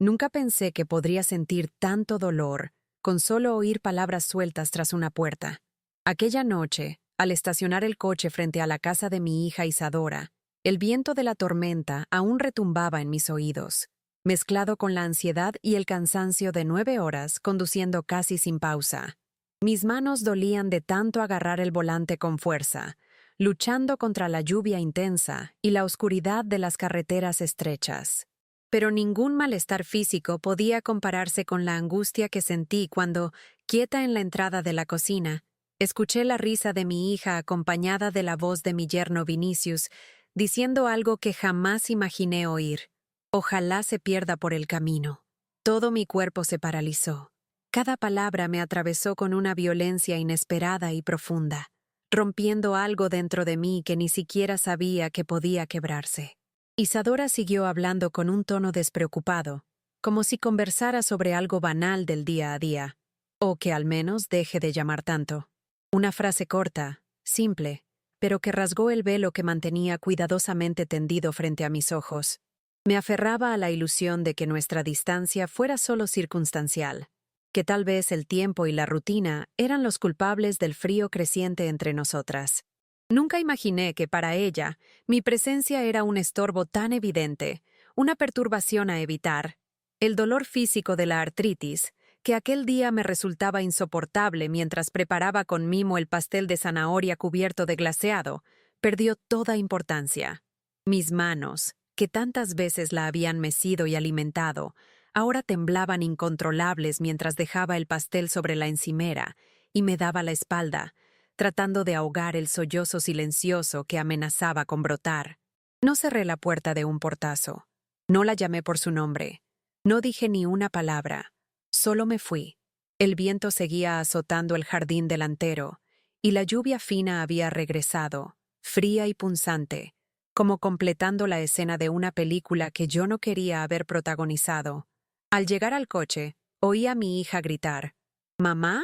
Nunca pensé que podría sentir tanto dolor con solo oír palabras sueltas tras una puerta. Aquella noche, al estacionar el coche frente a la casa de mi hija Isadora, el viento de la tormenta aún retumbaba en mis oídos, mezclado con la ansiedad y el cansancio de 9 horas conduciendo casi sin pausa. Mis manos dolían de tanto agarrar el volante con fuerza, luchando contra la lluvia intensa y la oscuridad de las carreteras estrechas. Pero ningún malestar físico podía compararse con la angustia que sentí cuando, quieta en la entrada de la cocina, escuché la risa de mi hija acompañada de la voz de mi yerno Vinicius, diciendo algo que jamás imaginé oír. Ojalá se pierda por el camino. Todo mi cuerpo se paralizó. Cada palabra me atravesó con una violencia inesperada y profunda, rompiendo algo dentro de mí que ni siquiera sabía que podía quebrarse. Isadora siguió hablando con un tono despreocupado, como si conversara sobre algo banal del día a día, o que al menos deje de llamar tanto. Una frase corta, simple, pero que rasgó el velo que mantenía cuidadosamente tendido frente a mis ojos. Me aferraba a la ilusión de que nuestra distancia fuera solo circunstancial, que tal vez el tiempo y la rutina eran los culpables del frío creciente entre nosotras. Nunca imaginé que para ella mi presencia era un estorbo tan evidente, una perturbación a evitar, el dolor físico de la artritis, que aquel día me resultaba insoportable mientras preparaba con mimo el pastel de zanahoria cubierto de glaseado, perdió toda importancia. Mis manos, que tantas veces la habían mecido y alimentado, ahora temblaban incontrolables mientras dejaba el pastel sobre la encimera y me daba la espalda, tratando de ahogar el sollozo silencioso que amenazaba con brotar. No cerré la puerta de un portazo. No la llamé por su nombre. No dije ni una palabra. Solo me fui. El viento seguía azotando el jardín delantero, y la lluvia fina había regresado, fría y punzante, como completando la escena de una película que yo no quería haber protagonizado. Al llegar al coche, oí a mi hija gritar, «¿Mamá?».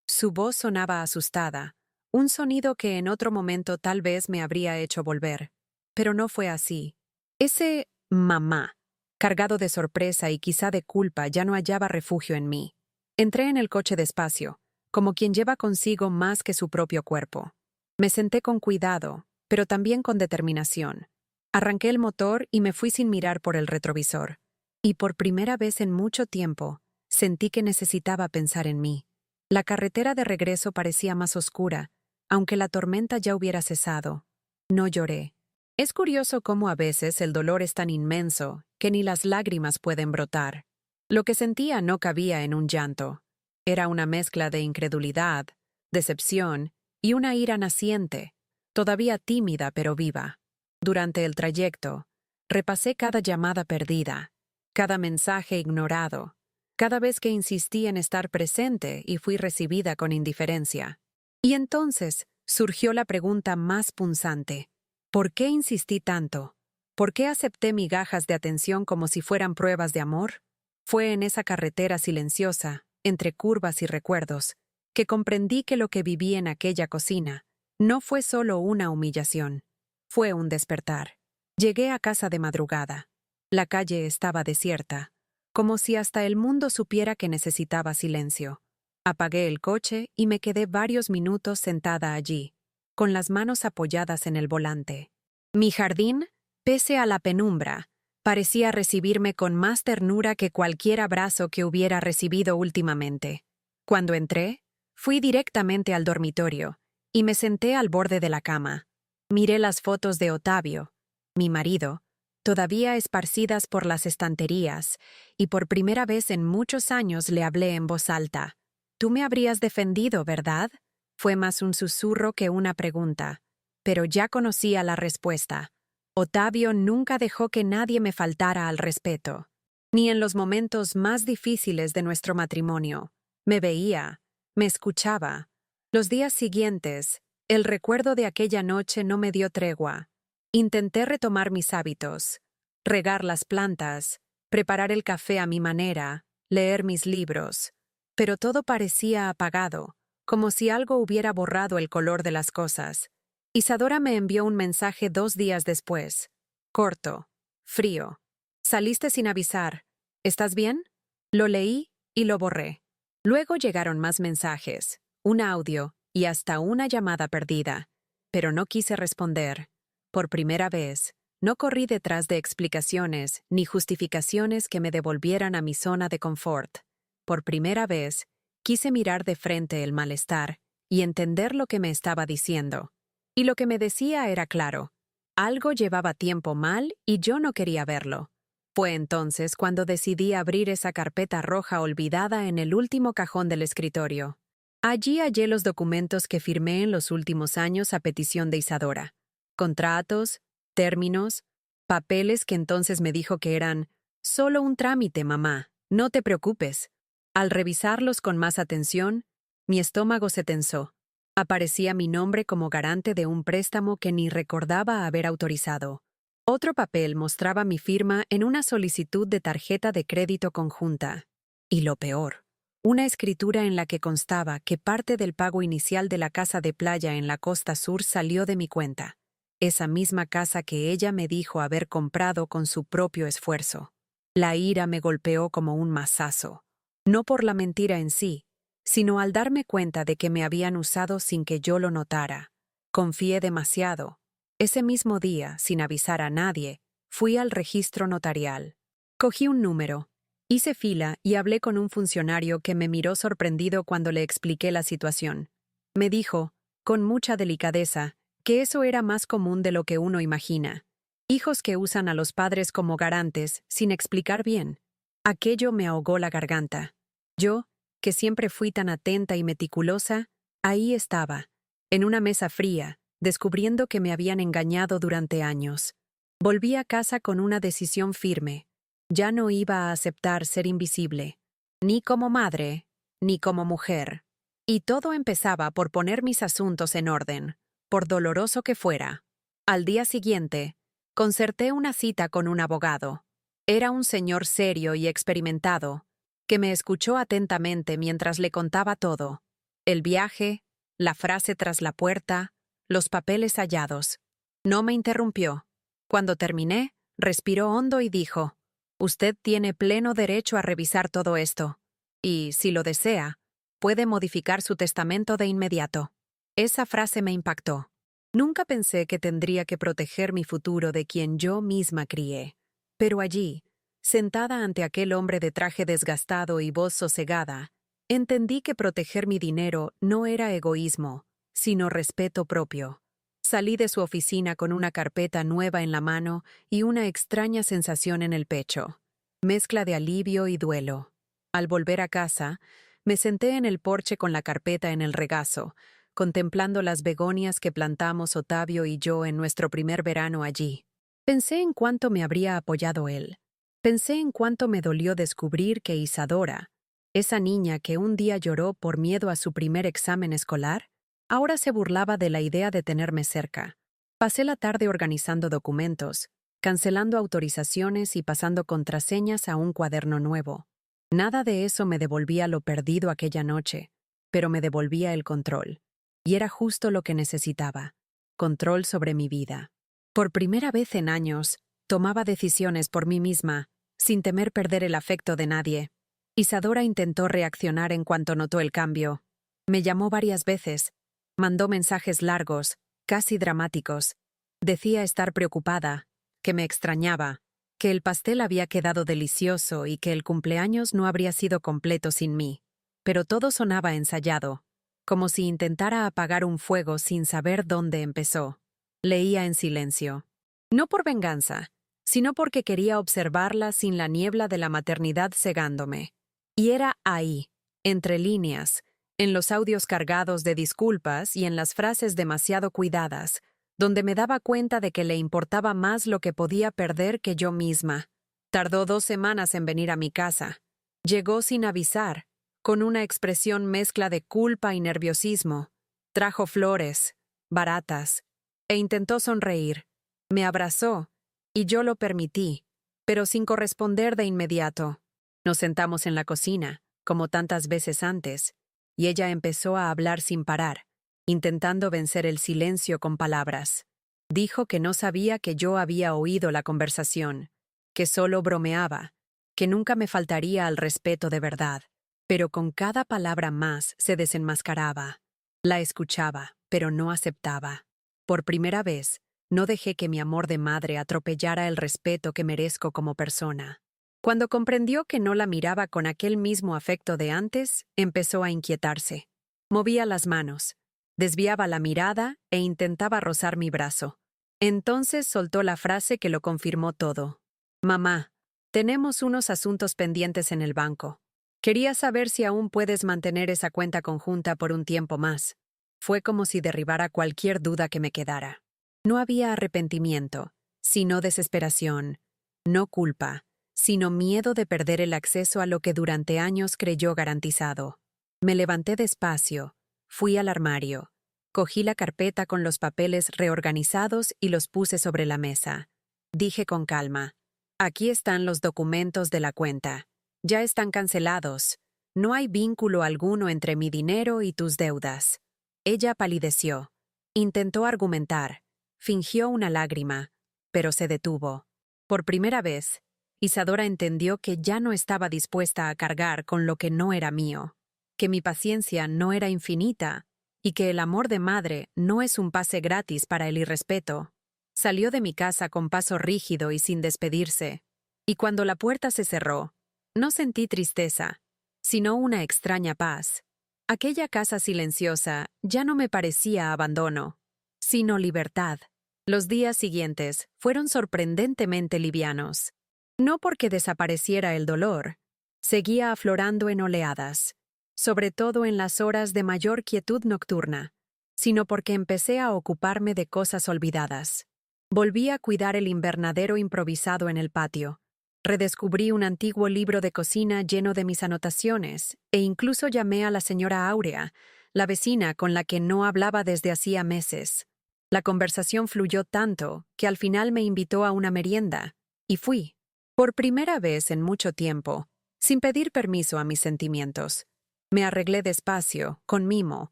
Su voz sonaba asustada, un sonido que en otro momento tal vez me habría hecho volver. Pero no fue así. Ese «mamá», cargado de sorpresa y quizá de culpa, ya no hallaba refugio en mí. Entré en el coche despacio, como quien lleva consigo más que su propio cuerpo. Me senté con cuidado, pero también con determinación. Arranqué el motor y me fui sin mirar por el retrovisor. Y por primera vez en mucho tiempo, sentí que necesitaba pensar en mí. La carretera de regreso parecía más oscura, aunque la tormenta ya hubiera cesado. No lloré. Es curioso cómo a veces el dolor es tan inmenso que ni las lágrimas pueden brotar. Lo que sentía no cabía en un llanto. Era una mezcla de incredulidad, decepción y una ira naciente, todavía tímida pero viva. Durante el trayecto, repasé cada llamada perdida, cada mensaje ignorado, cada vez que insistí en estar presente y fui recibida con indiferencia. Y entonces surgió la pregunta más punzante. ¿Por qué insistí tanto? ¿Por qué acepté migajas de atención como si fueran pruebas de amor? Fue en esa carretera silenciosa, entre curvas y recuerdos, que comprendí que lo que viví en aquella cocina no fue solo una humillación. Fue un despertar. Llegué a casa de madrugada. La calle estaba desierta, como si hasta el mundo supiera que necesitaba silencio. Apagué el coche y me quedé varios minutos sentada allí, con las manos apoyadas en el volante. Mi jardín, pese a la penumbra, parecía recibirme con más ternura que cualquier abrazo que hubiera recibido últimamente. Cuando entré, fui directamente al dormitorio y me senté al borde de la cama. Miré las fotos de Ottavio, mi marido, todavía esparcidas por las estanterías, y por primera vez en muchos años le hablé en voz alta. «Tú me habrías defendido, ¿verdad?». Fue más un susurro que una pregunta, pero ya conocía la respuesta. Ottavio nunca dejó que nadie me faltara al respeto, ni en los momentos más difíciles de nuestro matrimonio. Me veía, me escuchaba. Los días siguientes, el recuerdo de aquella noche no me dio tregua. Intenté retomar mis hábitos, regar las plantas, preparar el café a mi manera, leer mis libros, pero todo parecía apagado, como si algo hubiera borrado el color de las cosas. Isadora me envió un mensaje 2 días después. Corto, frío. «Saliste sin avisar. ¿Estás bien? Lo leí y lo borré. Luego llegaron más mensajes, un audio y hasta una llamada perdida. Pero no quise responder. Por primera vez, no corrí detrás de explicaciones ni justificaciones que me devolvieran a mi zona de confort. Por primera vez, quise mirar de frente el malestar y entender lo que me estaba diciendo. Y lo que me decía era claro. Algo llevaba tiempo mal y yo no quería verlo. Fue entonces cuando decidí abrir esa carpeta roja olvidada en el último cajón del escritorio. Allí hallé los documentos que firmé en los últimos años a petición de Isadora. Contratos, términos, papeles que entonces me dijo que eran solo un trámite, mamá, no te preocupes. Al revisarlos con más atención, mi estómago se tensó. Aparecía mi nombre como garante de un préstamo que ni recordaba haber autorizado. Otro papel mostraba mi firma en una solicitud de tarjeta de crédito conjunta. Y lo peor, una escritura en la que constaba que parte del pago inicial de la casa de playa en la costa sur salió de mi cuenta. Esa misma casa que ella me dijo haber comprado con su propio esfuerzo. La ira me golpeó como un mazazo. No por la mentira en sí, sino al darme cuenta de que me habían usado sin que yo lo notara. Confié demasiado. Ese mismo día, sin avisar a nadie, fui al registro notarial. Cogí un número, hice fila y hablé con un funcionario que me miró sorprendido cuando le expliqué la situación. Me dijo, con mucha delicadeza, que eso era más común de lo que uno imagina. Hijos que usan a los padres como garantes sin explicar bien. Aquello me ahogó la garganta. Yo, que siempre fui tan atenta y meticulosa, ahí estaba, en una mesa fría, descubriendo que me habían engañado durante años. Volví a casa con una decisión firme. Ya no iba a aceptar ser invisible, ni como madre, ni como mujer. Y todo empezaba por poner mis asuntos en orden, por doloroso que fuera. Al día siguiente, concerté una cita con un abogado. Era un señor serio y experimentado, que me escuchó atentamente mientras le contaba todo. El viaje, la frase tras la puerta, los papeles hallados. No me interrumpió. Cuando terminé, respiró hondo y dijo, «Usted tiene pleno derecho a revisar todo esto. Y, si lo desea, puede modificar su testamento de inmediato». Esa frase me impactó. Nunca pensé que tendría que proteger mi futuro de quien yo misma crié. Pero allí, sentada ante aquel hombre de traje desgastado y voz sosegada, entendí que proteger mi dinero no era egoísmo, sino respeto propio. Salí de su oficina con una carpeta nueva en la mano y una extraña sensación en el pecho, mezcla de alivio y duelo. Al volver a casa, me senté en el porche con la carpeta en el regazo, contemplando las begonias que plantamos Otavio y yo en nuestro primer verano allí. Pensé en cuánto me habría apoyado él. Pensé en cuánto me dolió descubrir que Isadora, esa niña que un día lloró por miedo a su primer examen escolar, ahora se burlaba de la idea de tenerme cerca. Pasé la tarde organizando documentos, cancelando autorizaciones y pasando contraseñas a un cuaderno nuevo. Nada de eso me devolvía lo perdido aquella noche, pero me devolvía el control. Y era justo lo que necesitaba, control sobre mi vida. Por primera vez en años, tomaba decisiones por mí misma, sin temer perder el afecto de nadie. Isadora intentó reaccionar en cuanto notó el cambio. Me llamó varias veces, mandó mensajes largos, casi dramáticos. Decía estar preocupada, que me extrañaba, que el pastel había quedado delicioso y que el cumpleaños no habría sido completo sin mí. Pero todo sonaba ensayado, como si intentara apagar un fuego sin saber dónde empezó. Leía en silencio. No por venganza, sino porque quería observarla sin la niebla de la maternidad cegándome. Y era ahí, entre líneas, en los audios cargados de disculpas y en las frases demasiado cuidadas, donde me daba cuenta de que le importaba más lo que podía perder que yo misma. Tardó 2 semanas en venir a mi casa. Llegó sin avisar, con una expresión mezcla de culpa y nerviosismo. Trajo flores, baratas, e intentó sonreír. Me abrazó, y yo lo permití, pero sin corresponder de inmediato. Nos sentamos en la cocina, como tantas veces antes, y ella empezó a hablar sin parar, intentando vencer el silencio con palabras. Dijo que no sabía que yo había oído la conversación, que solo bromeaba, que nunca me faltaría al respeto de verdad, pero con cada palabra más se desenmascaraba. La escuchaba, pero no aceptaba. Por primera vez, no dejé que mi amor de madre atropellara el respeto que merezco como persona. Cuando comprendió que no la miraba con aquel mismo afecto de antes, empezó a inquietarse. Movía las manos, desviaba la mirada e intentaba rozar mi brazo. Entonces soltó la frase que lo confirmó todo. Mamá, tenemos unos asuntos pendientes en el banco. Quería saber si aún puedes mantener esa cuenta conjunta por un tiempo más. Fue como si derribara cualquier duda que me quedara. No había arrepentimiento, sino desesperación, no culpa, sino miedo de perder el acceso a lo que durante años creyó garantizado. Me levanté despacio, fui al armario, cogí la carpeta con los papeles reorganizados y los puse sobre la mesa. Dije con calma, aquí están los documentos de la cuenta. Ya están cancelados. No hay vínculo alguno entre mi dinero y tus deudas. Ella palideció. Intentó argumentar. Fingió una lágrima, pero se detuvo. Por primera vez, Isadora entendió que ya no estaba dispuesta a cargar con lo que no era mío, que mi paciencia no era infinita y que el amor de madre no es un pase gratis para el irrespeto. Salió de mi casa con paso rígido y sin despedirse, y cuando la puerta se cerró, no sentí tristeza, sino una extraña paz. Aquella casa silenciosa ya no me parecía abandono, sino libertad. Los días siguientes fueron sorprendentemente livianos. No porque desapareciera el dolor, seguía aflorando en oleadas, sobre todo en las horas de mayor quietud nocturna, sino porque empecé a ocuparme de cosas olvidadas. Volví a cuidar el invernadero improvisado en el patio. Redescubrí un antiguo libro de cocina lleno de mis anotaciones, e incluso llamé a la señora Áurea, la vecina con la que no hablaba desde hacía meses. La conversación fluyó tanto que al final me invitó a una merienda, y fui. Por primera vez en mucho tiempo, sin pedir permiso a mis sentimientos. Me arreglé despacio, con mimo,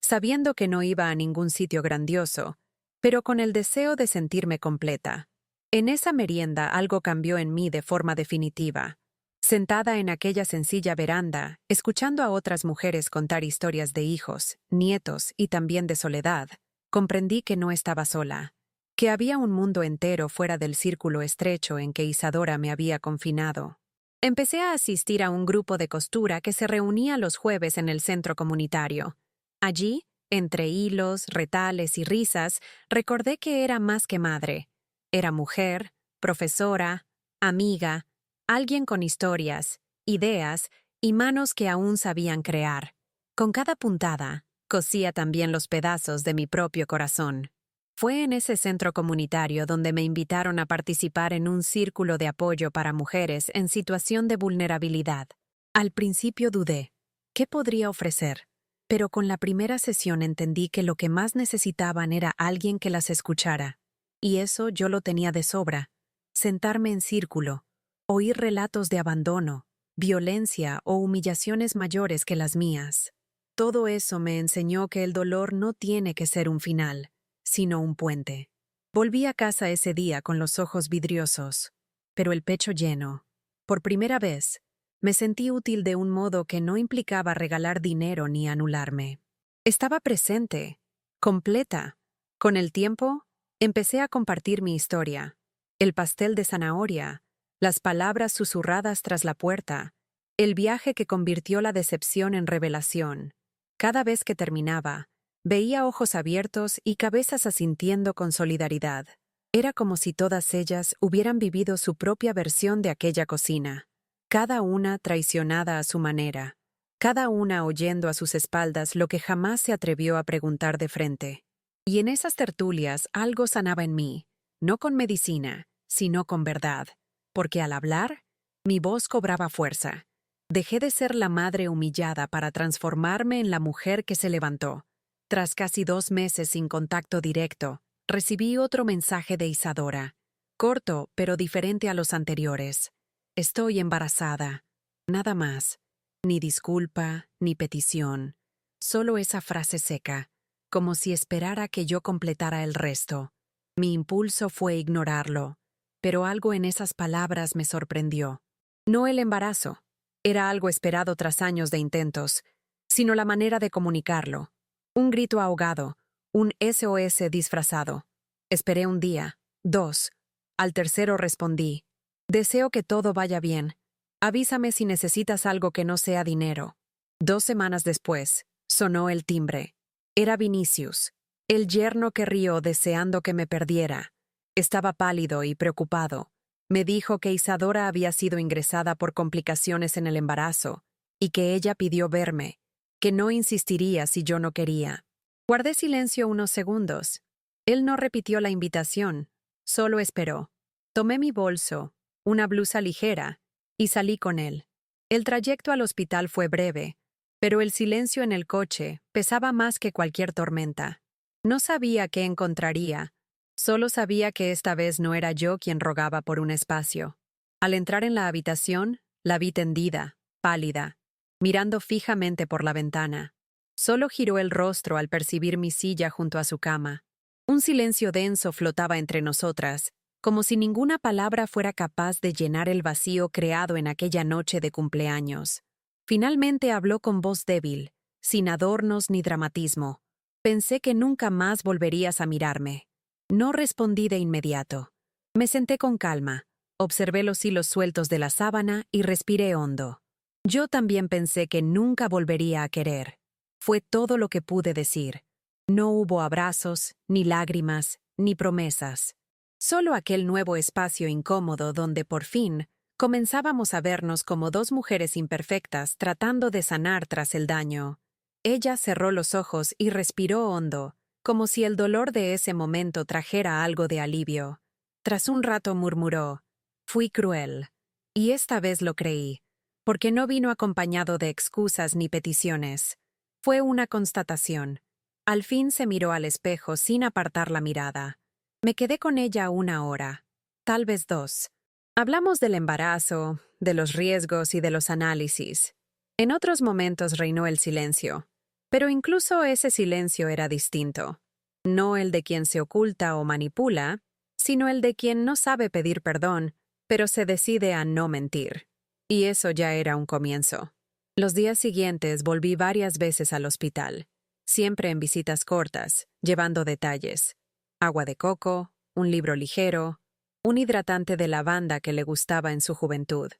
sabiendo que no iba a ningún sitio grandioso, pero con el deseo de sentirme completa. En esa merienda algo cambió en mí de forma definitiva. Sentada en aquella sencilla veranda, escuchando a otras mujeres contar historias de hijos, nietos y también de soledad, comprendí que no estaba sola, que había un mundo entero fuera del círculo estrecho en que Isadora me había confinado. Empecé a asistir a un grupo de costura que se reunía los jueves en el centro comunitario. Allí, entre hilos, retales y risas, recordé que era más que madre. Era mujer, profesora, amiga, alguien con historias, ideas y manos que aún sabían crear. Con cada puntada, cosía también los pedazos de mi propio corazón. Fue en ese centro comunitario donde me invitaron a participar en un círculo de apoyo para mujeres en situación de vulnerabilidad. Al principio dudé, ¿qué podría ofrecer? Pero con la primera sesión entendí que lo que más necesitaban era alguien que las escuchara. Y eso yo lo tenía de sobra. Sentarme en círculo, oír relatos de abandono, violencia o humillaciones mayores que las mías. Todo eso me enseñó que el dolor no tiene que ser un final, sino un puente. Volví a casa ese día con los ojos vidriosos, pero el pecho lleno. Por primera vez, me sentí útil de un modo que no implicaba regalar dinero ni anularme. Estaba presente, completa. Con el tiempo, empecé a compartir mi historia, el pastel de zanahoria, las palabras susurradas tras la puerta, el viaje que convirtió la decepción en revelación. Cada vez que terminaba, veía ojos abiertos y cabezas asintiendo con solidaridad. Era como si todas ellas hubieran vivido su propia versión de aquella cocina, cada una traicionada a su manera, cada una oyendo a sus espaldas lo que jamás se atrevió a preguntar de frente. Y en esas tertulias algo sanaba en mí, no con medicina, sino con verdad, porque al hablar, mi voz cobraba fuerza. Dejé de ser la madre humillada para transformarme en la mujer que se levantó. Tras casi 2 meses sin contacto directo, recibí otro mensaje de Isadora, corto pero diferente a los anteriores. Estoy embarazada. Nada más. Ni disculpa, ni petición. Solo esa frase seca, como si esperara que yo completara el resto. Mi impulso fue ignorarlo, pero algo en esas palabras me sorprendió. No el embarazo. Era algo esperado tras años de intentos, sino la manera de comunicarlo. Un grito ahogado, un SOS disfrazado. Esperé un día, dos. Al tercero respondí: deseo que todo vaya bien. Avísame si necesitas algo que no sea dinero. 2 semanas después, sonó el timbre. Era Vinicius, el yerno que rió deseando que me perdiera. Estaba pálido y preocupado. Me dijo que Isadora había sido ingresada por complicaciones en el embarazo y que ella pidió verme, que no insistiría si yo no quería. Guardé silencio unos segundos. Él no repitió la invitación, solo esperó. Tomé mi bolso, una blusa ligera, y salí con él. El trayecto al hospital fue breve, pero el silencio en el coche pesaba más que cualquier tormenta. No sabía qué encontraría, solo sabía que esta vez no era yo quien rogaba por un espacio. Al entrar en la habitación, la vi tendida, pálida, mirando fijamente por la ventana. Solo giró el rostro al percibir mi silla junto a su cama. Un silencio denso flotaba entre nosotras, como si ninguna palabra fuera capaz de llenar el vacío creado en aquella noche de cumpleaños. Finalmente habló con voz débil, sin adornos ni dramatismo. Pensé que nunca más volverías a mirarme. No respondí de inmediato. Me senté con calma, observé los hilos sueltos de la sábana y respiré hondo. Yo también pensé que nunca volvería a querer. Fue todo lo que pude decir. No hubo abrazos, ni lágrimas, ni promesas. Solo aquel nuevo espacio incómodo donde por fin comenzábamos a vernos como dos mujeres imperfectas tratando de sanar tras el daño. Ella cerró los ojos y respiró hondo, como si el dolor de ese momento trajera algo de alivio. Tras un rato murmuró: fui cruel. Y esta vez lo creí, porque no vino acompañado de excusas ni peticiones. Fue una constatación. Al fin se miró al espejo sin apartar la mirada. Me quedé con ella 1 hora, tal vez 2. Hablamos del embarazo, de los riesgos y de los análisis. En otros momentos reinó el silencio, pero incluso ese silencio era distinto. No el de quien se oculta o manipula, sino el de quien no sabe pedir perdón, pero se decide a no mentir. Y eso ya era un comienzo. Los días siguientes volví varias veces al hospital, siempre en visitas cortas, llevando detalles. Agua de coco, un libro ligero, un hidratante de lavanda que le gustaba en su juventud.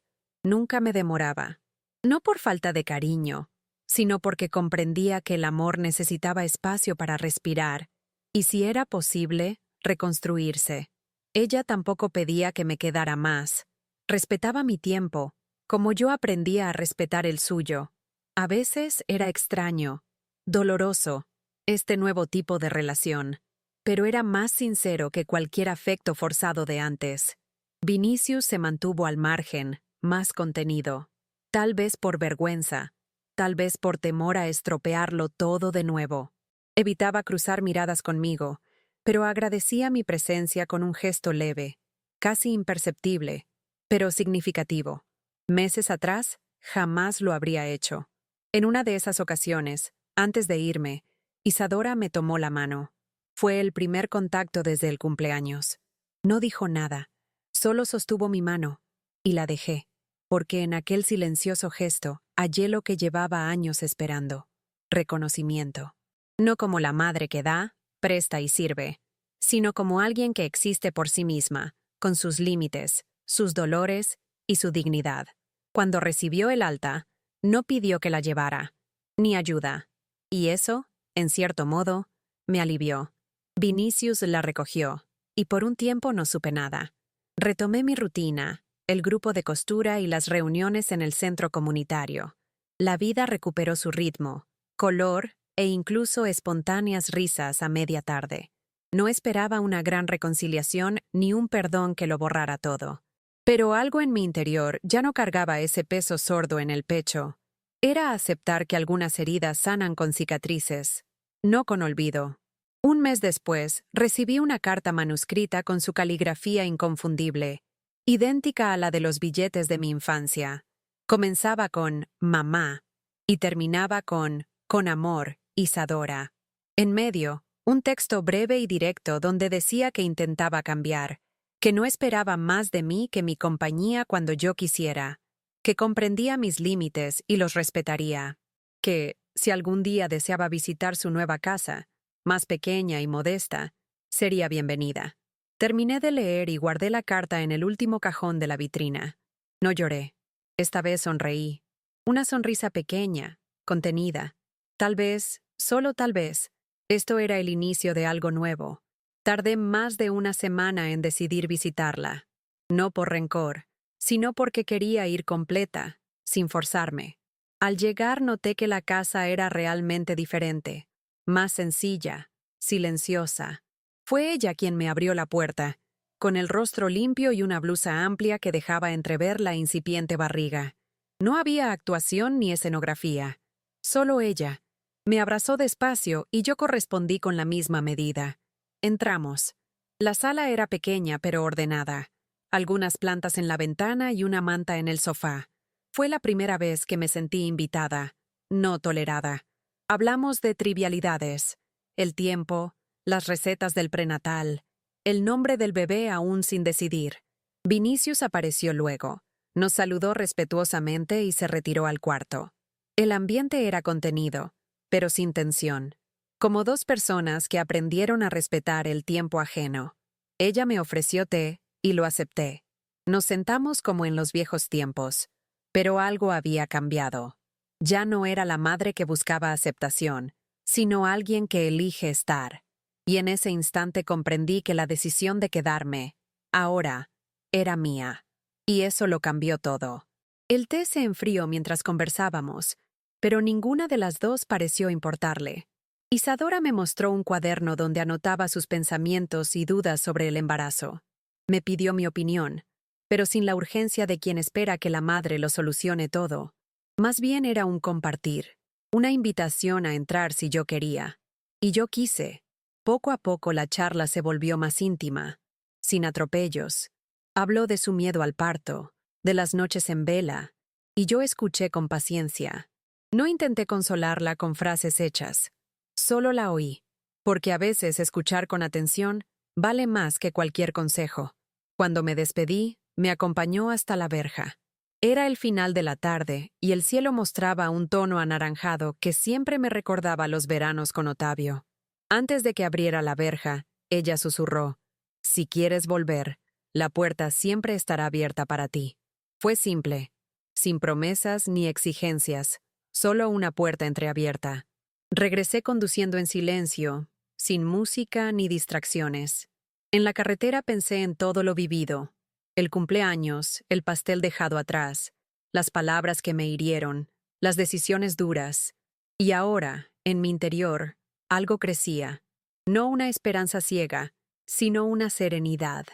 Nunca me demoraba. No por falta de cariño, sino porque comprendía que el amor necesitaba espacio para respirar, y si era posible, reconstruirse. Ella tampoco pedía que me quedara más. Respetaba mi tiempo, como yo aprendía a respetar el suyo. A veces era extraño, doloroso, este nuevo tipo de relación, pero era más sincero que cualquier afecto forzado de antes. Vinicius se mantuvo al margen, más contenido. Tal vez por vergüenza, tal vez por temor a estropearlo todo de nuevo. Evitaba cruzar miradas conmigo, pero agradecía mi presencia con un gesto leve, casi imperceptible, pero significativo. Meses atrás, jamás lo habría hecho. En una de esas ocasiones, antes de irme, Isadora me tomó la mano. Fue el primer contacto desde el cumpleaños. No dijo nada, solo sostuvo mi mano, y la dejé, porque en aquel silencioso gesto hallé lo que llevaba años esperando: reconocimiento. No como la madre que da, presta y sirve, sino como alguien que existe por sí misma, con sus límites, sus dolores y su dignidad. Cuando recibió el alta, no pidió que la llevara, ni ayuda, y eso, en cierto modo, me alivió. Vinicius la recogió, y por un tiempo no supe nada. Retomé mi rutina, el grupo de costura y las reuniones en el centro comunitario. La vida recuperó su ritmo, color e incluso espontáneas risas a media tarde. No esperaba una gran reconciliación ni un perdón que lo borrara todo. Pero algo en mi interior ya no cargaba ese peso sordo en el pecho. Era aceptar que algunas heridas sanan con cicatrices, no con olvido. Un mes después, recibí una carta manuscrita con su caligrafía inconfundible, idéntica a la de los billetes de mi infancia. Comenzaba con «Mamá» y terminaba con amor, Isadora». En medio, un texto breve y directo donde decía que intentaba cambiar, que no esperaba más de mí que mi compañía cuando yo quisiera. que comprendía mis límites y los respetaría, que, si algún día deseaba visitar su nueva casa, más pequeña y modesta, sería bienvenida. Terminé de leer y guardé la carta en el último cajón de la vitrina. No lloré. Esta vez sonreí. Una sonrisa pequeña, contenida. Tal vez, solo tal vez, esto era el inicio de algo nuevo. Tardé más de una semana en decidir visitarla. No por rencor, sino porque quería ir completa, sin forzarme. Al llegar noté que la casa era realmente diferente, más sencilla, silenciosa. Fue ella quien me abrió la puerta, con el rostro limpio y una blusa amplia que dejaba entrever la incipiente barriga. No había actuación ni escenografía, solo ella. Me abrazó despacio y yo correspondí con la misma medida. Entramos. La sala era pequeña pero ordenada. Algunas plantas en la ventana y una manta en el sofá. Fue la primera vez que me sentí invitada, no tolerada. Hablamos de trivialidades, el tiempo, las recetas del prenatal, el nombre del bebé aún sin decidir. Vinicius apareció luego, nos saludó respetuosamente y se retiró al cuarto. El ambiente era contenido, pero sin tensión, como dos personas que aprendieron a respetar el tiempo ajeno. Ella me ofreció té y lo acepté. Nos sentamos como en los viejos tiempos. Pero algo había cambiado. Ya no era la madre que buscaba aceptación, sino alguien que elige estar. Y en ese instante comprendí que la decisión de quedarme, ahora, era mía. Y eso lo cambió todo. El té se enfrió mientras conversábamos, pero ninguna de las dos pareció importarle. Isadora me mostró un cuaderno donde anotaba sus pensamientos y dudas sobre el embarazo. Me pidió mi opinión, pero sin la urgencia de quien espera que la madre lo solucione todo. Más bien era un compartir, una invitación a entrar si yo quería. Y yo quise. Poco a poco la charla se volvió más íntima, sin atropellos. Habló de su miedo al parto, de las noches en vela, y yo escuché con paciencia. No intenté consolarla con frases hechas, solo la oí, porque a veces escuchar con atención vale más que cualquier consejo. Cuando me despedí, me acompañó hasta la verja. Era el final de la tarde y el cielo mostraba un tono anaranjado que siempre me recordaba los veranos con Otavio. Antes de que abriera la verja, ella susurró: «Si quieres volver, la puerta siempre estará abierta para ti». Fue simple, sin promesas ni exigencias, solo una puerta entreabierta. Regresé conduciendo en silencio, sin música ni distracciones. En la carretera pensé en todo lo vivido. El cumpleaños, el pastel dejado atrás, las palabras que me hirieron, las decisiones duras. Y ahora, en mi interior, algo crecía. No una esperanza ciega, sino una serenidad.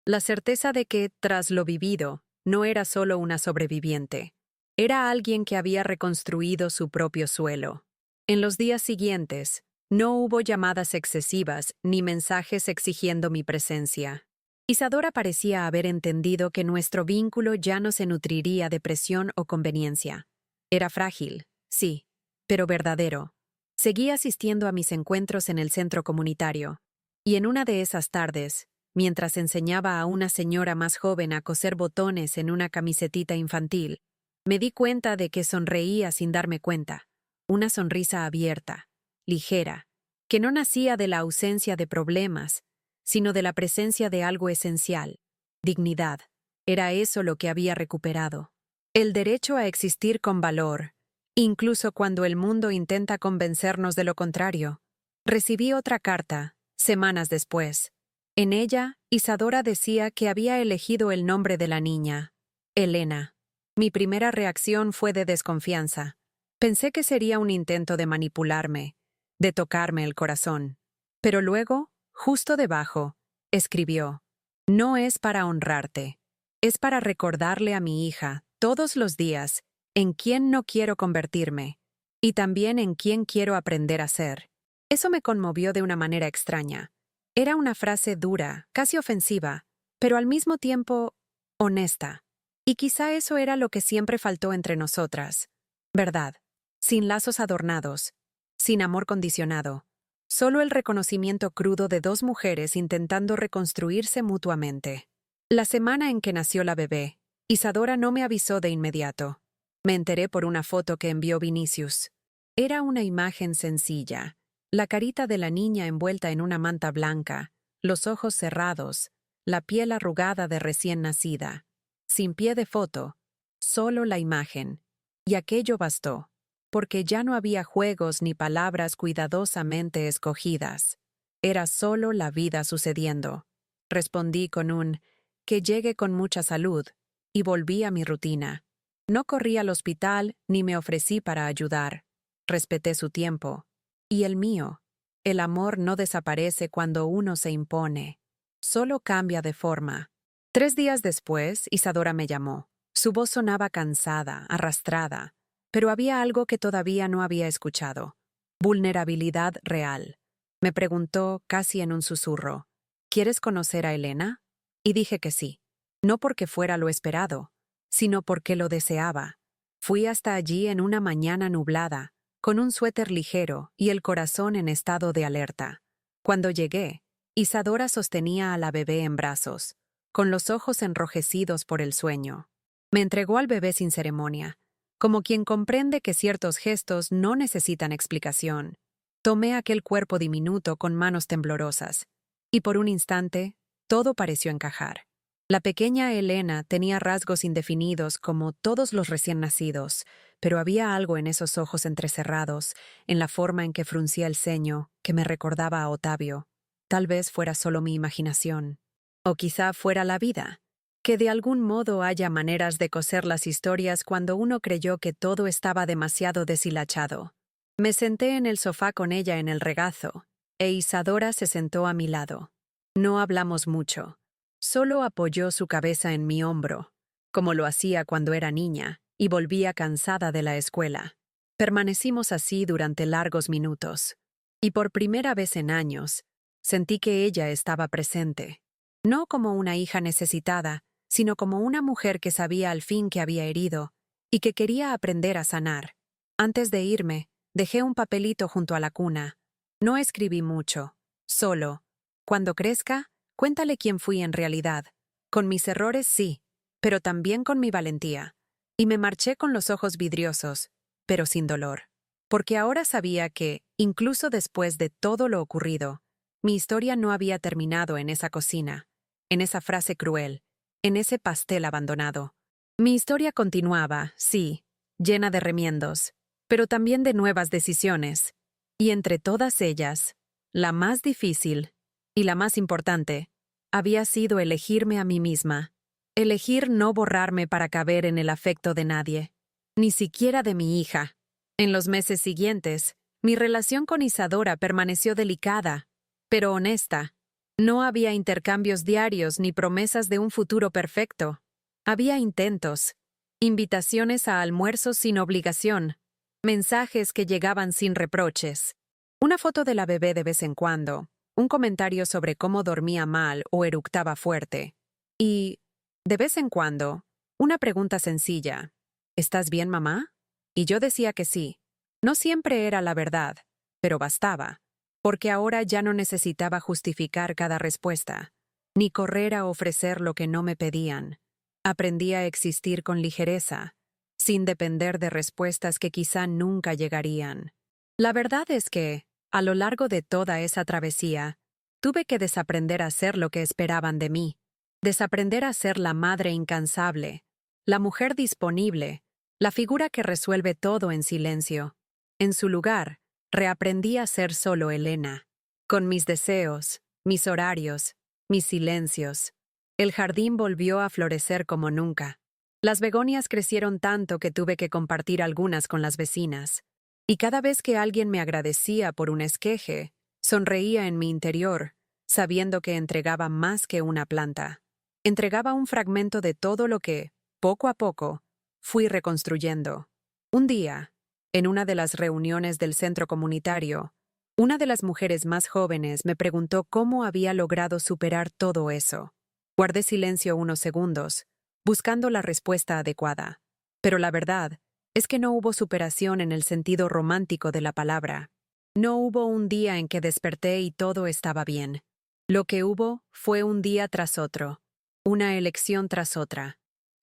La certeza de que, tras lo vivido, no era solo una sobreviviente. Era alguien que había reconstruido su propio suelo. En los días siguientes, no hubo llamadas excesivas ni mensajes exigiendo mi presencia. Isadora parecía haber entendido que nuestro vínculo ya no se nutriría de presión o conveniencia. Era frágil, sí, pero verdadero. Seguí asistiendo a mis encuentros en el centro comunitario, y en una de esas tardes, mientras enseñaba a una señora más joven a coser botones en una camisetita infantil, me di cuenta de que sonreía sin darme cuenta, una sonrisa abierta, ligera, que no nacía de la ausencia de problemas, sino de la presencia de algo esencial, dignidad. Era eso lo que había recuperado. El derecho a existir con valor, incluso cuando el mundo intenta convencernos de lo contrario. Recibí otra carta, semanas después. En ella, Isadora decía que había elegido el nombre de la niña, Elena. Mi primera reacción fue de desconfianza. Pensé que sería un intento de manipularme, de tocarme el corazón. Pero luego, justo debajo, escribió: «No es para honrarte, es para recordarle a mi hija, todos los días, en quién no quiero convertirme, y también en quién quiero aprender a ser». Eso me conmovió de una manera extraña. Era una frase dura, casi ofensiva, pero al mismo tiempo honesta. Y quizá eso era lo que siempre faltó entre nosotras. Verdad, sin lazos adornados, sin amor condicionado, solo el reconocimiento crudo de dos mujeres intentando reconstruirse mutuamente. La semana en que nació la bebé, Isadora no me avisó de inmediato. Me enteré por una foto que envió Vinicius. Era una imagen sencilla. La carita de la niña envuelta en una manta blanca, los ojos cerrados, la piel arrugada de recién nacida. Sin pie de foto, solo la imagen. Y aquello bastó, porque ya no había juegos ni palabras cuidadosamente escogidas. Era solo la vida sucediendo. Respondí con un «que llegue con mucha salud» y volví a mi rutina. No corrí al hospital ni me ofrecí para ayudar. Respeté su tiempo. Y el mío. El amor no desaparece cuando uno se impone. Solo cambia de forma. 3 días después, Isadora me llamó. Su voz sonaba cansada, arrastrada, pero había algo que todavía no había escuchado. Vulnerabilidad real. Me preguntó, casi en un susurro, ¿quieres conocer a Elena? Y dije que sí. No porque fuera lo esperado, sino porque lo deseaba. Fui hasta allí en una mañana nublada, con un suéter ligero y el corazón en estado de alerta. Cuando llegué, Isadora sostenía a la bebé en brazos, con los ojos enrojecidos por el sueño. Me entregó al bebé sin ceremonia, como quien comprende que ciertos gestos no necesitan explicación. Tomé aquel cuerpo diminuto con manos temblorosas, y por un instante, todo pareció encajar. La pequeña Elena tenía rasgos indefinidos como todos los recién nacidos, pero había algo en esos ojos entrecerrados, en la forma en que fruncía el ceño, que me recordaba a Ottavio. Tal vez fuera solo mi imaginación. O quizá fuera la vida, que de algún modo haya maneras de coser las historias cuando uno creyó que todo estaba demasiado deshilachado. Me senté en el sofá con ella en el regazo, e Isadora se sentó a mi lado. No hablamos mucho. Solo apoyó su cabeza en mi hombro, como lo hacía cuando era niña, y volvía cansada de la escuela. Permanecimos así durante largos minutos, y por primera vez en años, sentí que ella estaba presente. No como una hija necesitada, sino como una mujer que sabía al fin que había herido, y que quería aprender a sanar. Antes de irme, dejé un papelito junto a la cuna. No escribí mucho, solo, cuando crezca, cuéntale quién fui en realidad. Con mis errores sí, pero también con mi valentía. Y me marché con los ojos vidriosos, pero sin dolor. Porque ahora sabía que, incluso después de todo lo ocurrido, mi historia no había terminado en esa cocina, en esa frase cruel, en ese pastel abandonado. Mi historia continuaba, sí, llena de remiendos, pero también de nuevas decisiones. Y entre todas ellas, la más difícil, y la más importante, había sido elegirme a mí misma. Elegir no borrarme para caber en el afecto de nadie, ni siquiera de mi hija. En los meses siguientes, mi relación con Isadora permaneció delicada, pero honesta. No había intercambios diarios ni promesas de un futuro perfecto. Había intentos, invitaciones a almuerzos sin obligación, mensajes que llegaban sin reproches, una foto de la bebé de vez en cuando, un comentario sobre cómo dormía mal o eructaba fuerte. Y, de vez en cuando, una pregunta sencilla. ¿Estás bien, mamá? Y yo decía que sí. No siempre era la verdad, pero bastaba, porque ahora ya no necesitaba justificar cada respuesta, ni correr a ofrecer lo que no me pedían. Aprendí a existir con ligereza, sin depender de respuestas que quizá nunca llegarían. La verdad es que, a lo largo de toda esa travesía, tuve que desaprender a ser lo que esperaban de mí, desaprender a ser la madre incansable, la mujer disponible, la figura que resuelve todo en silencio. En su lugar, reaprendí a ser solo Elena, con mis deseos, mis horarios, mis silencios. El jardín volvió a florecer como nunca. Las begonias crecieron tanto que tuve que compartir algunas con las vecinas. Y cada vez que alguien me agradecía por un esqueje, sonreía en mi interior, sabiendo que entregaba más que una planta. Entregaba un fragmento de todo lo que, poco a poco, fui reconstruyendo. Un día, en una de las reuniones del centro comunitario, una de las mujeres más jóvenes me preguntó cómo había logrado superar todo eso. Guardé silencio unos segundos, buscando la respuesta adecuada. Pero la verdad es que no hubo superación en el sentido romántico de la palabra. No hubo un día en que desperté y todo estaba bien. Lo que hubo fue un día tras otro, una elección tras otra.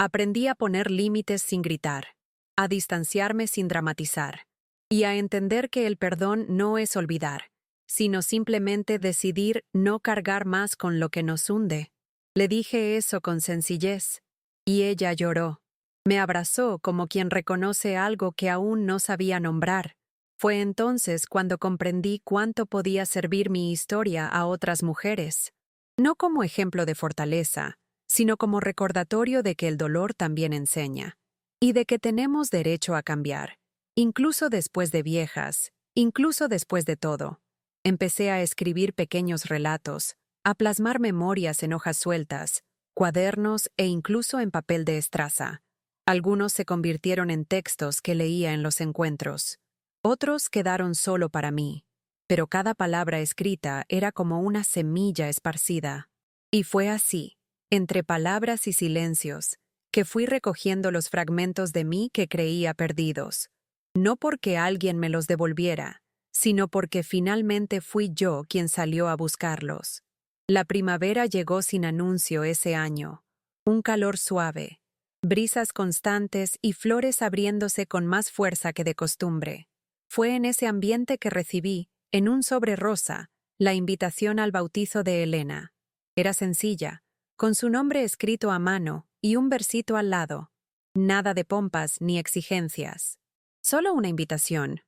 Aprendí a poner límites sin gritar, a distanciarme sin dramatizar, y a entender que el perdón no es olvidar, sino simplemente decidir no cargar más con lo que nos hunde. Le dije eso con sencillez, y ella lloró. Me abrazó como quien reconoce algo que aún no sabía nombrar. Fue entonces cuando comprendí cuánto podía servir mi historia a otras mujeres. No como ejemplo de fortaleza, sino como recordatorio de que el dolor también enseña, y de que tenemos derecho a cambiar, incluso después de viejas, incluso después de todo. Empecé a escribir pequeños relatos, a plasmar memorias en hojas sueltas, cuadernos e incluso en papel de estraza. Algunos se convirtieron en textos que leía en los encuentros. Otros quedaron solo para mí, pero cada palabra escrita era como una semilla esparcida. Y fue así, entre palabras y silencios, que fui recogiendo los fragmentos de mí que creía perdidos. No porque alguien me los devolviera, sino porque finalmente fui yo quien salió a buscarlos. La primavera llegó sin anuncio ese año. Un calor suave, brisas constantes y flores abriéndose con más fuerza que de costumbre. Fue en ese ambiente que recibí, en un sobre rosa, la invitación al bautizo de Elena. Era sencilla, con su nombre escrito a mano y un versito al lado. Nada de pompas ni exigencias. Solo una invitación.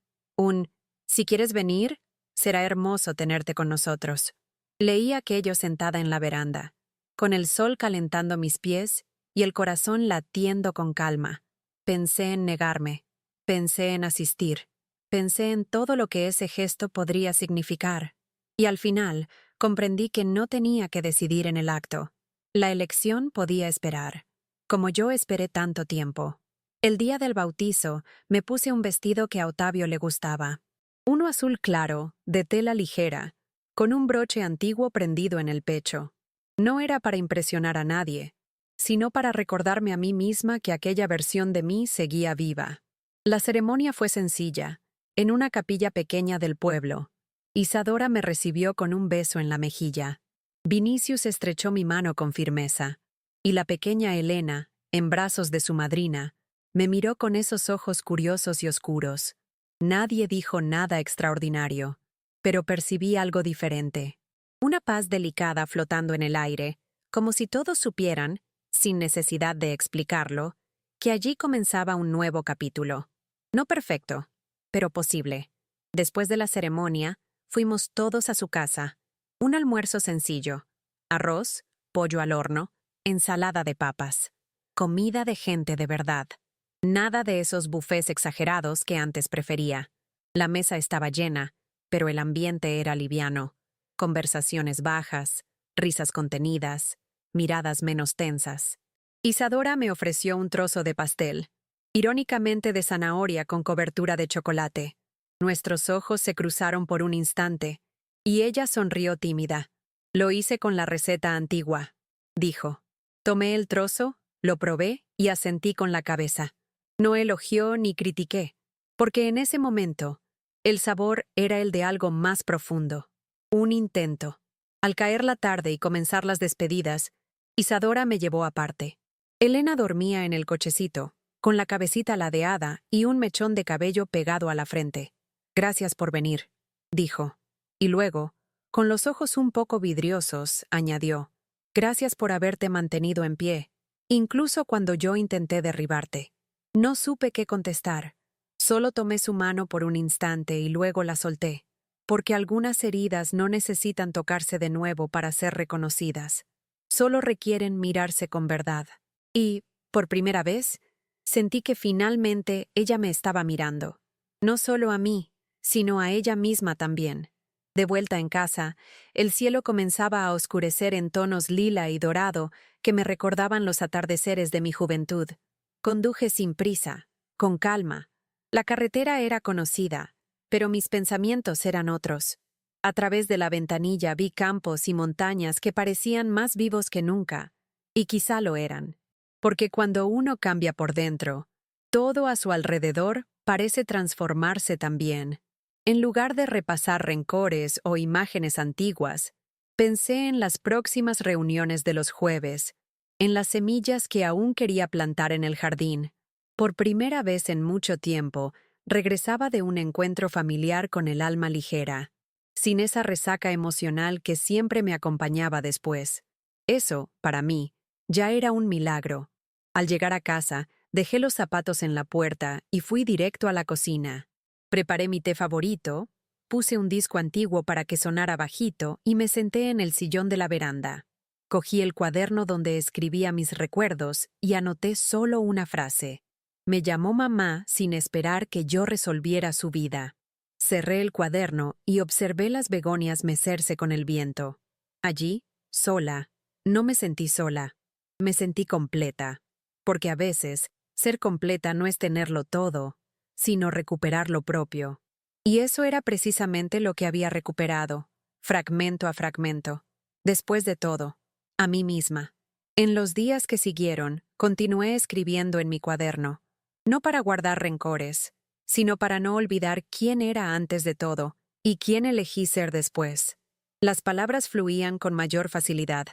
Si quieres venir, será hermoso tenerte con nosotros. Leí aquello sentada en la veranda, con el sol calentando mis pies y el corazón latiendo con calma. Pensé en negarme, pensé en asistir, pensé en todo lo que ese gesto podría significar. Y al final, comprendí que no tenía que decidir en el acto. La elección podía esperar, como yo esperé tanto tiempo. El día del bautizo, me puse un vestido que a Octavio le gustaba. Uno azul claro, de tela ligera, con un broche antiguo prendido en el pecho. No era para impresionar a nadie, sino para recordarme a mí misma que aquella versión de mí seguía viva. La ceremonia fue sencilla, en una capilla pequeña del pueblo. Isadora me recibió con un beso en la mejilla. Vinicius estrechó mi mano con firmeza, y la pequeña Elena, en brazos de su madrina, me miró con esos ojos curiosos y oscuros. Nadie dijo nada extraordinario, pero percibí algo diferente. Una paz delicada flotando en el aire, como si todos supieran, sin necesidad de explicarlo, que allí comenzaba un nuevo capítulo. No perfecto, pero posible. Después de la ceremonia, fuimos todos a su casa. Un almuerzo sencillo: arroz, pollo al horno, ensalada de papas. Comida de gente de verdad. Nada de esos bufés exagerados que antes prefería. La mesa estaba llena, pero el ambiente era liviano. Conversaciones bajas, risas contenidas, miradas menos tensas. Isadora me ofreció un trozo de pastel, irónicamente de zanahoria con cobertura de chocolate. Nuestros ojos se cruzaron por un instante, y ella sonrió tímida. Lo hice con la receta antigua, dijo. Tomé el trozo, lo probé y asentí con la cabeza. No elogió ni critiqué, porque en ese momento, el sabor era el de algo más profundo. Un intento. Al caer la tarde y comenzar las despedidas, Isadora me llevó aparte. Elena dormía en el cochecito, con la cabecita ladeada y un mechón de cabello pegado a la frente. Gracias por venir, dijo. Y luego, con los ojos un poco vidriosos, añadió. Gracias por haberte mantenido en pie, incluso cuando yo intenté derribarte. No supe qué contestar. Solo tomé su mano por un instante y luego la solté, porque algunas heridas no necesitan tocarse de nuevo para ser reconocidas. Solo requieren mirarse con verdad. Y, por primera vez, sentí que finalmente ella me estaba mirando. No solo a mí, sino a ella misma también. De vuelta en casa, el cielo comenzaba a oscurecer en tonos lila y dorado que me recordaban los atardeceres de mi juventud. Conduje sin prisa, con calma. La carretera era conocida, pero mis pensamientos eran otros. A través de la ventanilla vi campos y montañas que parecían más vivos que nunca, y quizá lo eran. Porque cuando uno cambia por dentro, todo a su alrededor parece transformarse también. En lugar de repasar rencores o imágenes antiguas, pensé en las próximas reuniones de los jueves, en las semillas que aún quería plantar en el jardín. Por primera vez en mucho tiempo, regresaba de un encuentro familiar con el alma ligera, sin esa resaca emocional que siempre me acompañaba después. Eso, para mí, ya era un milagro. Al llegar a casa, dejé los zapatos en la puerta y fui directo a la cocina. Preparé mi té favorito, puse un disco antiguo para que sonara bajito y me senté en el sillón de la veranda. Cogí el cuaderno donde escribía mis recuerdos y anoté solo una frase. Me llamó mamá sin esperar que yo resolviera su vida. Cerré el cuaderno y observé las begonias mecerse con el viento. Allí, sola, no me sentí sola. Me sentí completa. Porque a veces, ser completa no es tenerlo todo, sino recuperar lo propio. Y eso era precisamente lo que había recuperado, fragmento a fragmento. Después de todo, a mí misma. En los días que siguieron, continué escribiendo en mi cuaderno, no para guardar rencores, sino para no olvidar quién era antes de todo y quién elegí ser después. Las palabras fluían con mayor facilidad,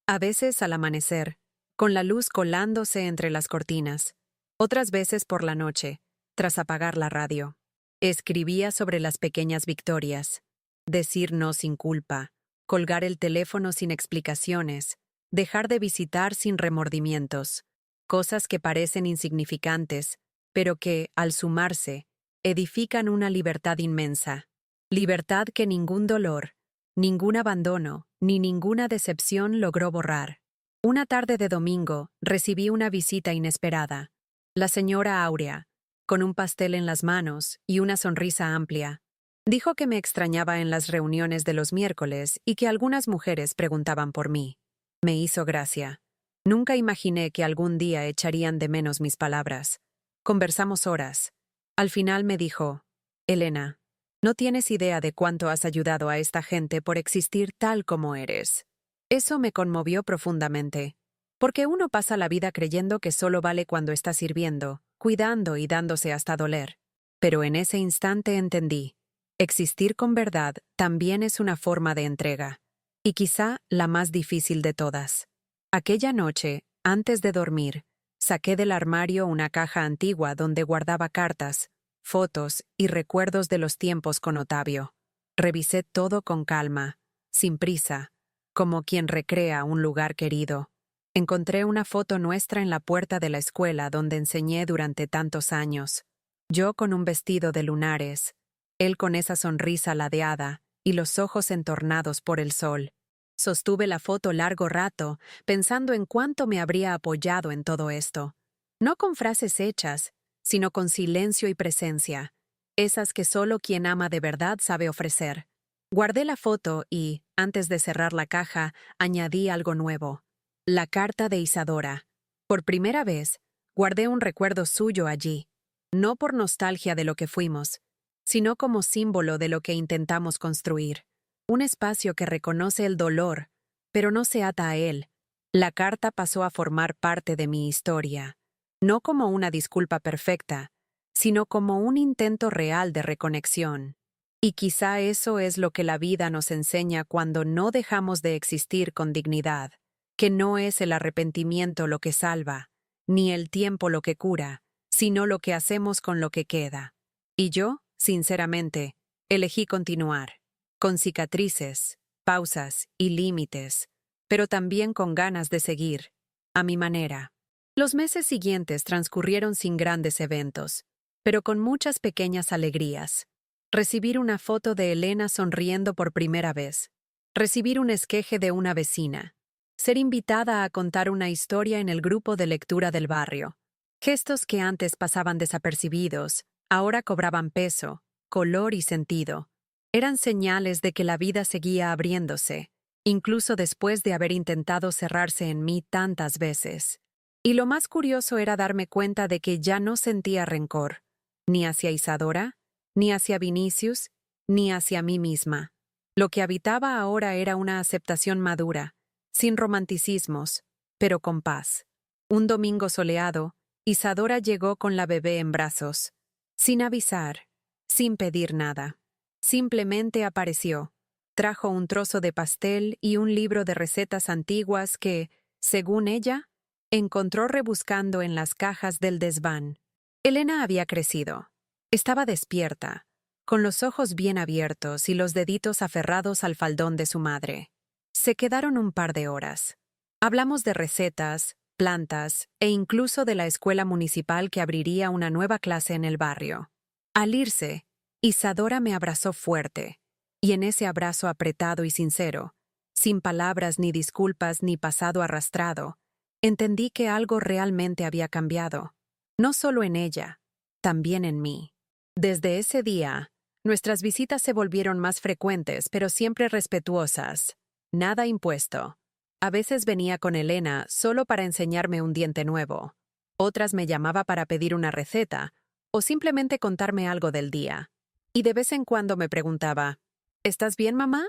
a veces al amanecer, con la luz colándose entre las cortinas, otras veces por la noche, tras apagar la radio. Escribía sobre las pequeñas victorias, decir no sin culpa, colgar el teléfono sin explicaciones, dejar de visitar sin remordimientos, cosas que parecen insignificantes, pero que, al sumarse, edifican una libertad inmensa. Libertad que ningún dolor, ningún abandono, ni ninguna decepción logró borrar. Una tarde de domingo, recibí una visita inesperada. La señora Áurea, con un pastel en las manos y una sonrisa amplia. Dijo que me extrañaba en las reuniones de los miércoles y que algunas mujeres preguntaban por mí. Me hizo gracia. Nunca imaginé que algún día echarían de menos mis palabras. Conversamos horas. Al final me dijo, Elena, no tienes idea de cuánto has ayudado a esta gente por existir tal como eres. Eso me conmovió profundamente, porque uno pasa la vida creyendo que solo vale cuando está sirviendo, cuidando y dándose hasta doler. Pero en ese instante entendí, existir con verdad también es una forma de entrega, y quizá la más difícil de todas. Aquella noche, antes de dormir, saqué del armario una caja antigua donde guardaba cartas, fotos y recuerdos de los tiempos con Otavio. Revisé todo con calma, sin prisa, como quien recrea un lugar querido. Encontré una foto nuestra en la puerta de la escuela donde enseñé durante tantos años. Yo con un vestido de lunares, él con esa sonrisa ladeada y los ojos entornados por el sol. Sostuve la foto largo rato, pensando en cuánto me habría apoyado en todo esto. No con frases hechas, sino con silencio y presencia, esas que solo quien ama de verdad sabe ofrecer. Guardé la foto y, antes de cerrar la caja, añadí algo nuevo. La carta de Isadora. Por primera vez, guardé un recuerdo suyo allí, no por nostalgia de lo que fuimos, sino como símbolo de lo que intentamos construir. Un espacio que reconoce el dolor, pero no se ata a él. La carta pasó a formar parte de mi historia, no como una disculpa perfecta, sino como un intento real de reconexión. Y quizá eso es lo que la vida nos enseña cuando no dejamos de existir con dignidad, que no es el arrepentimiento lo que salva, ni el tiempo lo que cura, sino lo que hacemos con lo que queda. Y yo, sinceramente, elegí continuar, con cicatrices, pausas y límites, pero también con ganas de seguir, a mi manera. Los meses siguientes transcurrieron sin grandes eventos, pero con muchas pequeñas alegrías. Recibir una foto de Elena sonriendo por primera vez. Recibir un esqueje de una vecina. Ser invitada a contar una historia en el grupo de lectura del barrio. Gestos que antes pasaban desapercibidos, ahora cobraban peso, color y sentido. Eran señales de que la vida seguía abriéndose, incluso después de haber intentado cerrarse en mí tantas veces. Y lo más curioso era darme cuenta de que ya no sentía rencor, ni hacia Isadora, ni hacia Vinicius, ni hacia mí misma. Lo que habitaba ahora era una aceptación madura, sin romanticismos, pero con paz. Un domingo soleado, Isadora llegó con la bebé en brazos, sin avisar, sin pedir nada. Simplemente apareció. Trajo un trozo de pastel y un libro de recetas antiguas que, según ella, encontró rebuscando en las cajas del desván. Elena había crecido. Estaba despierta, con los ojos bien abiertos y los deditos aferrados al faldón de su madre. Se quedaron un par de horas. Hablamos de recetas, plantas e incluso de la escuela municipal que abriría una nueva clase en el barrio. Al irse, Isadora me abrazó fuerte, y en ese abrazo apretado y sincero, sin palabras ni disculpas ni pasado arrastrado, entendí que algo realmente había cambiado, no solo en ella, también en mí. Desde ese día, nuestras visitas se volvieron más frecuentes, pero siempre respetuosas. Nada impuesto. A veces venía con Elena solo para enseñarme un diente nuevo. Otras me llamaba para pedir una receta o simplemente contarme algo del día. Y de vez en cuando me preguntaba, ¿estás bien, mamá?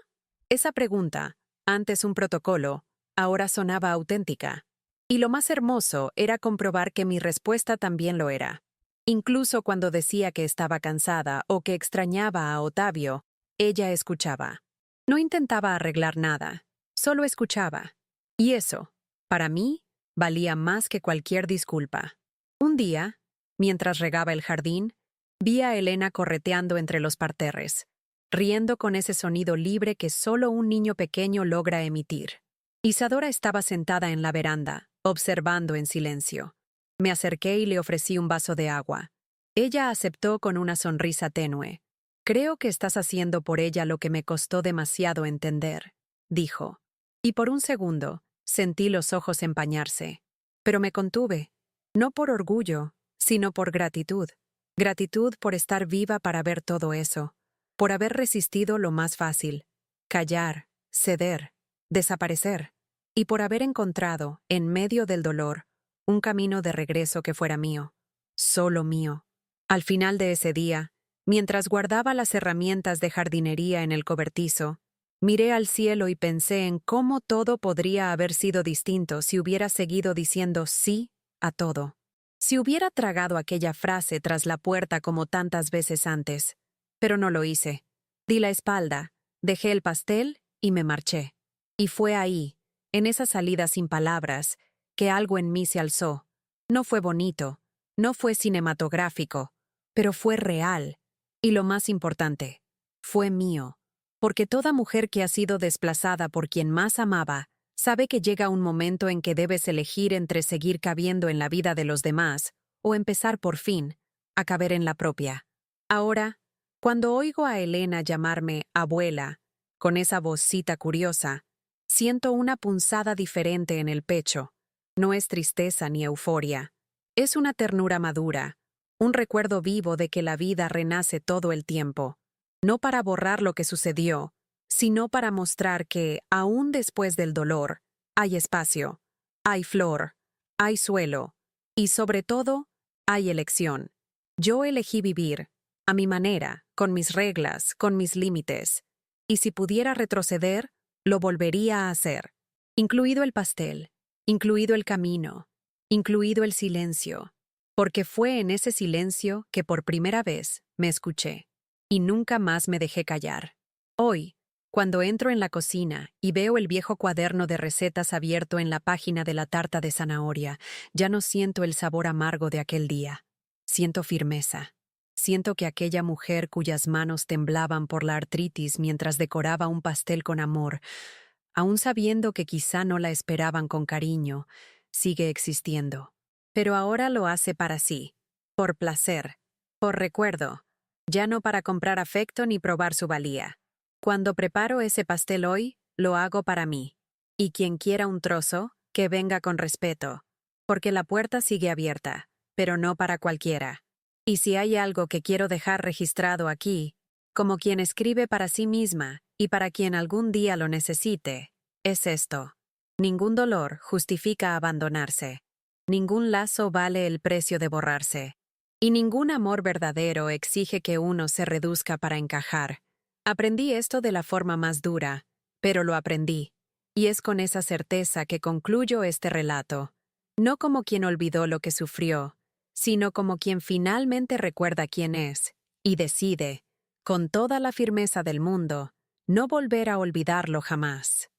Esa pregunta, antes un protocolo, ahora sonaba auténtica. Y lo más hermoso era comprobar que mi respuesta también lo era. Incluso cuando decía que estaba cansada o que extrañaba a Ottavio, ella escuchaba. No intentaba arreglar nada, solo escuchaba. Y eso, para mí, valía más que cualquier disculpa. Un día, mientras regaba el jardín, vi a Elena correteando entre los parterres, riendo con ese sonido libre que solo un niño pequeño logra emitir. Isadora estaba sentada en la veranda, observando en silencio. Me acerqué y le ofrecí un vaso de agua. Ella aceptó con una sonrisa tenue. «Creo que estás haciendo por ella lo que me costó demasiado entender», dijo. Y por un segundo, sentí los ojos empañarse. Pero me contuve, no por orgullo, sino por gratitud. Gratitud por estar viva para ver todo eso, por haber resistido lo más fácil, callar, ceder, desaparecer, y por haber encontrado, en medio del dolor, un camino de regreso que fuera mío, solo mío. Al final de ese día, mientras guardaba las herramientas de jardinería en el cobertizo, miré al cielo y pensé en cómo todo podría haber sido distinto si hubiera seguido diciendo sí a todo. Si hubiera tragado aquella frase tras la puerta como tantas veces antes. Pero no lo hice. Di la espalda, dejé el pastel y me marché. Y fue ahí, en esa salida sin palabras, que algo en mí se alzó. No fue bonito, no fue cinematográfico, pero fue real. Y lo más importante, fue mío. Porque toda mujer que ha sido desplazada por quien más amaba, sabe que llega un momento en que debes elegir entre seguir cabiendo en la vida de los demás o empezar por fin a caber en la propia. Ahora, cuando oigo a Elena llamarme abuela, con esa vocita curiosa, siento una punzada diferente en el pecho. No es tristeza ni euforia. Es una ternura madura, un recuerdo vivo de que la vida renace todo el tiempo. No para borrar lo que sucedió, sino para mostrar que, aún después del dolor, hay espacio, hay flor, hay suelo, y sobre todo, hay elección. Yo elegí vivir, a mi manera, con mis reglas, con mis límites, y si pudiera retroceder, lo volvería a hacer, incluido el pastel, incluido el camino, incluido el silencio, porque fue en ese silencio que por primera vez me escuché. Y nunca más me dejé callar. Hoy, cuando entro en la cocina y veo el viejo cuaderno de recetas abierto en la página de la tarta de zanahoria, ya no siento el sabor amargo de aquel día. Siento firmeza. Siento que aquella mujer cuyas manos temblaban por la artritis mientras decoraba un pastel con amor, aun sabiendo que quizá no la esperaban con cariño, sigue existiendo. Pero ahora lo hace para sí, por placer, por recuerdo. Ya no para comprar afecto ni probar su valía. Cuando preparo ese pastel hoy, lo hago para mí. Y quien quiera un trozo, que venga con respeto. Porque la puerta sigue abierta, pero no para cualquiera. Y si hay algo que quiero dejar registrado aquí, como quien escribe para sí misma y para quien algún día lo necesite, es esto. Ningún dolor justifica abandonarse. Ningún lazo vale el precio de borrarse. Y ningún amor verdadero exige que uno se reduzca para encajar. Aprendí esto de la forma más dura, pero lo aprendí. Y es con esa certeza que concluyo este relato. No como quien olvidó lo que sufrió, sino como quien finalmente recuerda quién es, y decide, con toda la firmeza del mundo, no volver a olvidarlo jamás.